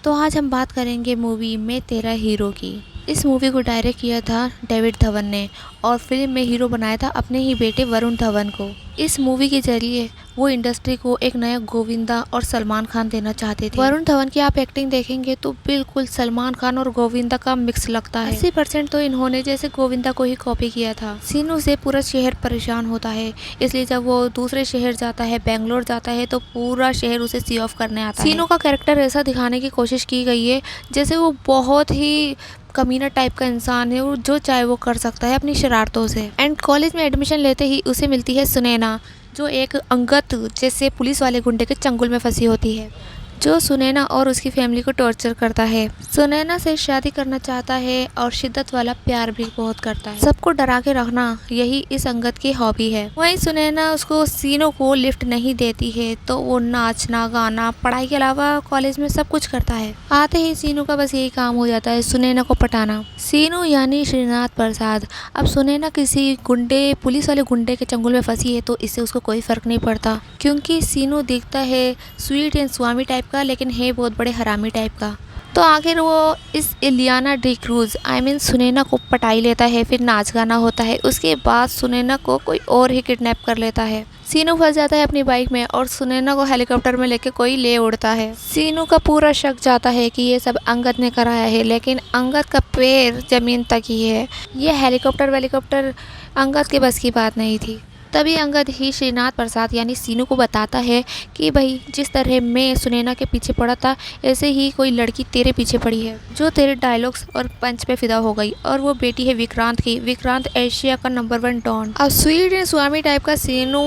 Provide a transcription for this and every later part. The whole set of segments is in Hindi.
तो आज हम बात करेंगे मूवी मैं तेरा हीरो की। इस मूवी को डायरेक्ट किया था डेविड धवन ने और फिल्म में हीरो बनाया था अपने ही बेटे वरुण धवन को। इस मूवी के जरिए वो इंडस्ट्री को एक नया गोविंदा और सलमान खान देना चाहते थे। वरुण धवन की आप एक्टिंग देखेंगे तो बिल्कुल सलमान खान और गोविंदा का मिक्स लगता है। 80% तो इन्होंने जैसे गोविंदा को ही कॉपी किया था। सीनू से पूरा शहर परेशान होता है, इसलिए जब वो दूसरे शहर जाता है, बेंगलोर जाता है, तो पूरा शहर उसे सी ऑफ करने आता है। सीनू का कैरेक्टर ऐसा दिखाने की कोशिश की गई है जैसे वो बहुत ही कमीना टाइप का इंसान है और जो चाहे वो कर सकता है अपनी शरारतों से। एंड कॉलेज में एडमिशन लेते ही उसे मिलती है सुनैना, जो एक अंगद जैसे पुलिस वाले गुंडे के चंगुल में फंसी होती है, जो सुनैना और उसकी फैमिली को टॉर्चर करता है। सुनैना से शादी करना चाहता है और शिद्दत वाला प्यार भी बहुत करता है। सबको डरा के रखना यही इस अंगद की हॉबी है। वहीं सुनैना उसको सीनों को लिफ्ट नहीं देती है तो वो नाचना गाना पढ़ाई के अलावा कॉलेज में सब कुछ करता है। आते ही सीनू का बस यही काम हो जाता है, सुनैना को पटाना। सीनू यानी श्रीनाथ प्रसाद। अब सुनैना किसी गुंडे पुलिस वाले गुंडे के चंगुल में फंसी है तो इससे उसको कोई फर्क नहीं पड़ता, क्योंकि सीनू दिखता है स्वीट एंड स्वामी टाइप का, लेकिन है बहुत बड़े हरामी टाइप का। तो आखिर वो इस इलियाना डी क्रूज सुनैना को पटाई लेता है, फिर नाच गाना होता है। उसके बाद सुनैना को कोई और ही किडनैप कर लेता है। सीनू फंस जाता है अपनी बाइक में और सुनैना को हेलीकॉप्टर में लेके कोई ले उड़ता है। सीनू का पूरा शक जाता है कि ये सब अंगद ने कराया है, लेकिन अंगद का पैर जमीन तक ही है। ये हेलीकॉप्टर अंगद के बस की बात नहीं थी। तभी अंगद ही श्रीनाथ प्रसाद यानी सीनू को बताता है कि भाई जिस तरह मैं सुनैना के पीछे पड़ा था, ऐसे ही कोई लड़की तेरे पीछे पड़ी है जो तेरे डायलॉग्स और पंच पे फिदा हो गई, और वो बेटी है विक्रांत की। विक्रांत एशिया का नंबर 1 डॉन। अब स्वीट एंड स्वामी टाइप का सीनू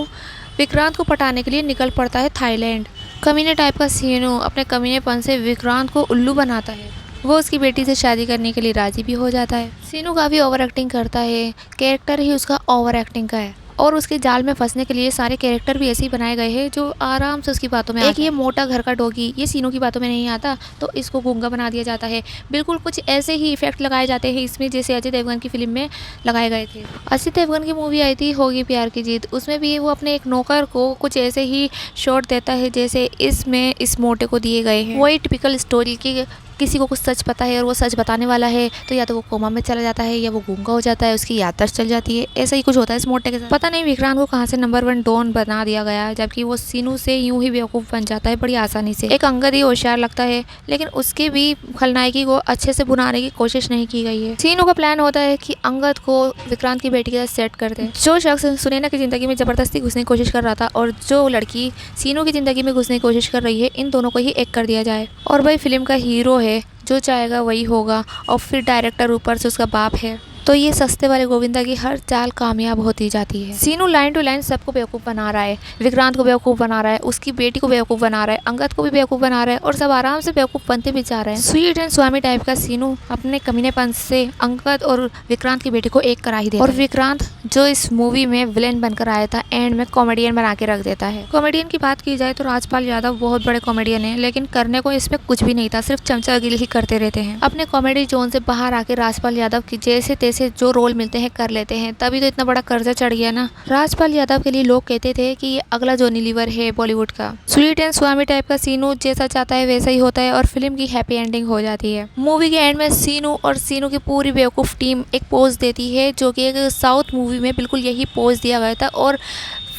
विक्रांत को पटाने के लिए निकल पड़ता है थाईलैंड। कमीने टाइप का सीनू अपने कमीनेपन से विक्रांत को उल्लू बनाता है। वो उसकी बेटी से शादी करने के लिए राजी भी हो जाता है। सीनू काफ़ी ओवर एक्टिंग करता है, कैरेक्टर ही उसका ओवर एक्टिंग का है, और उसके जाल में फंसने के लिए सारे कैरेक्टर भी ऐसे ही बनाए गए हैं जो आराम से उसकी बातों में एक ये मोटा घर का डॉगी, ये सीनू की बातों में नहीं आता तो इसको गूंगा बना दिया जाता है। बिल्कुल कुछ ऐसे ही इफेक्ट लगाए जाते हैं इसमें जैसे अजय देवगन की फिल्म में लगाए गए थे। अजय देवगन की मूवी आई थी होगी प्यार की जीत, उसमें भी वो अपने एक नौकर को कुछ ऐसे ही शॉट देता है जैसे इसमें इस मोटे को दिए गए हैं। वही टिपिकल स्टोरी की किसी को कुछ सच पता है और वो सच बताने वाला है तो या तो वो कोमा में चला जाता है या वो गूंगा हो जाता है, उसकी याददाश्त चल जाती है। ऐसा ही कुछ होता है इस मोटे के साथ। पता नहीं विक्रांत को कहाँ से नंबर 1 डॉन बना दिया गया, जबकि वो सीनू से यूं ही बेवकूफ़ बन जाता है बड़ी आसानी से। एक अंगद ही होशियार लगता है, लेकिन उसके भी खलनायकी को अच्छे से बुनाने की कोशिश नहीं की गई है। सीनू का प्लान होता है कि अंगद को विक्रांत की बेटी के साथ सेट कर दे। जो शख्स सुनैना की जिंदगी में जबरदस्ती घुसने की कोशिश कर रहा था और जो लड़की सीनू की जिंदगी में घुसने की कोशिश कर रही है, इन दोनों को ही एक कर दिया जाए। और भाई फिल्म का हीरो है, जो चाहेगा वही होगा, और फिर डायरेक्टर ऊपर से उसका बाप है, तो ये सस्ते वाले गोविंदा की हर चाल कामयाब होती जाती है। सीनू लाइन टू लाइन सबको बेवकूफ़ बना रहा है, विक्रांत को बेवकूफ़ बना रहा है, उसकी बेटी को बेवकूफ़ बना रहा है, अंगद को भी बेवकूफ़ बना रहा है, और सब आराम से बेवकूफ़ बनते भी जा रहे हैं। स्वीट एंड स्वामी टाइप का सीनू अपने कमीनेपन से अंगद और विक्रांत की बेटी को एक करा ही देता है। और विक्रांत जो इस मूवी में विलेन बनकर आया था, एंड में कॉमेडियन बना के रख देता है। कॉमेडियन की बात की जाए तो राजपाल यादव बहुत बड़े कॉमेडियन है, लेकिन करने को इसमें कुछ भी नहीं था, सिर्फ चमचागिरी ही करते रहते हैं। अपने कॉमेडी जोन से बाहर आके राजपाल यादव की जैसे तैसे जो रोल मिलते हैं कर लेते हैं, तभी तो इतना बड़ा कर्जा चढ़ गया ना। राजपाल यादव के लिए लोग कहते थे कि ये अगला जॉनी लीवर है बॉलीवुड का। स्वीट एंड स्वामी टाइप का सीनू जैसा चाहता है वैसा ही होता है और फिल्म की हैप्पी एंडिंग हो जाती है। मूवी के एंड में सीनू और सीनू की पूरी बेवकूफ टीम एक पोज देती है, जो कि एक साउथ मूवी में बिल्कुल यही पोज दिया गया था, और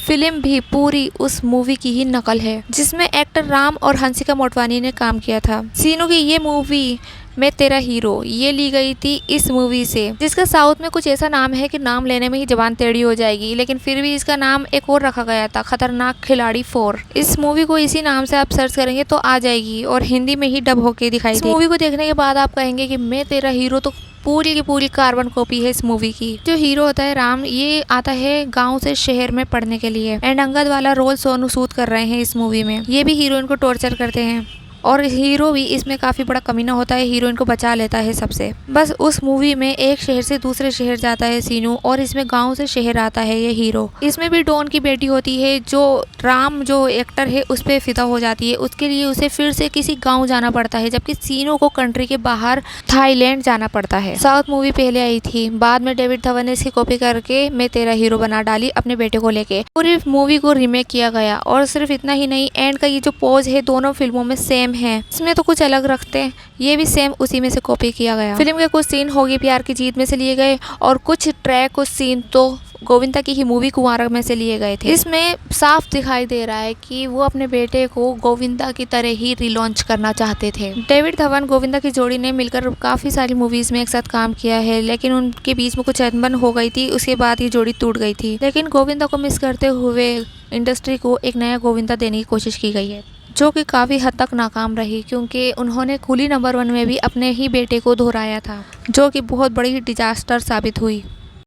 फिल्म भी पूरी उस मूवी की ही नकल है जिसमें एक्टर राम और हंसिका मोटवानी ने काम किया था। सीनू की ये मूवी मैं तेरा हीरो ये ली गई थी इस मूवी से, जिसका साउथ में कुछ ऐसा नाम है कि नाम लेने में ही जबान टेढ़ी हो जाएगी, लेकिन फिर भी इसका नाम एक और रखा गया था, खतरनाक खिलाड़ी 4। इस मूवी को इसी नाम से आप सर्च करेंगे तो आ जाएगी और हिंदी में ही डब होके दिखाई देगी। मूवी को देखने के बाद आप कहेंगे कि मैं तेरा हीरो तो पूरी की पूरी कार्बन कॉपी है इस मूवी की। जो हीरो होता है राम, ये आता है गांव से शहर में पढ़ने के लिए, एंड अंगद वाला रोल सोनू सूद कर रहे हैं इस मूवी में। ये भी हीरोइन को टॉर्चर करते हैं और हीरो भी इसमें काफ़ी बड़ा कमीना होता है, हीरोइन को बचा लेता है सबसे। बस उस मूवी में एक शहर से दूसरे शहर जाता है सीनू, और इसमें गांव से शहर आता है ये हीरो। इसमें भी डॉन की बेटी होती है जो राम जो एक्टर है उस पर फिदा हो जाती है, उसके लिए उसे फिर से किसी गाँव जाना पड़ता है, जबकि सीनू को कंट्री के बाहर थाईलैंड जाना पड़ता है। साउथ मूवी पहले आई थी, बाद में डेविड धवन ने इसकी कॉपी करके मैं तेरा हीरो बना डाली अपने बेटे को लेके। पूरी मूवी को रीमेक किया गया, और सिर्फ इतना ही नहीं, एंड का ये जो पोज है दोनों फिल्मों में सेम है, इसमें तो कुछ अलग रखते हैं, ये भी सेम उसी में से कॉपी किया गया। फिल्म के कुछ सीन होगी प्यार की जीत में से लिए गए और कुछ ट्रैक कुछ सीन तो गोविंदा की ही मूवी कुंवारा में से लिए गए थे। इसमें साफ दिखाई दे रहा है कि वो अपने बेटे को गोविंदा की तरह ही रिलॉन्च करना चाहते थे। डेविड धवन गोविंदा की जोड़ी ने मिलकर काफी सारी मूवीज में एक साथ काम किया है, लेकिन उनके बीच में कुछ अनबन हो गई थी, उसके बाद ये जोड़ी टूट गई थी। लेकिन गोविंदा को मिस करते हुए इंडस्ट्री को एक नया गोविंदा देने की कोशिश की गई है, जो कि काफ़ी हद तक नाकाम रही, क्योंकि उन्होंने कूली नंबर 1 में भी अपने ही बेटे को दोहराया था, जो कि बहुत बड़ी डिजास्टर साबित हुई।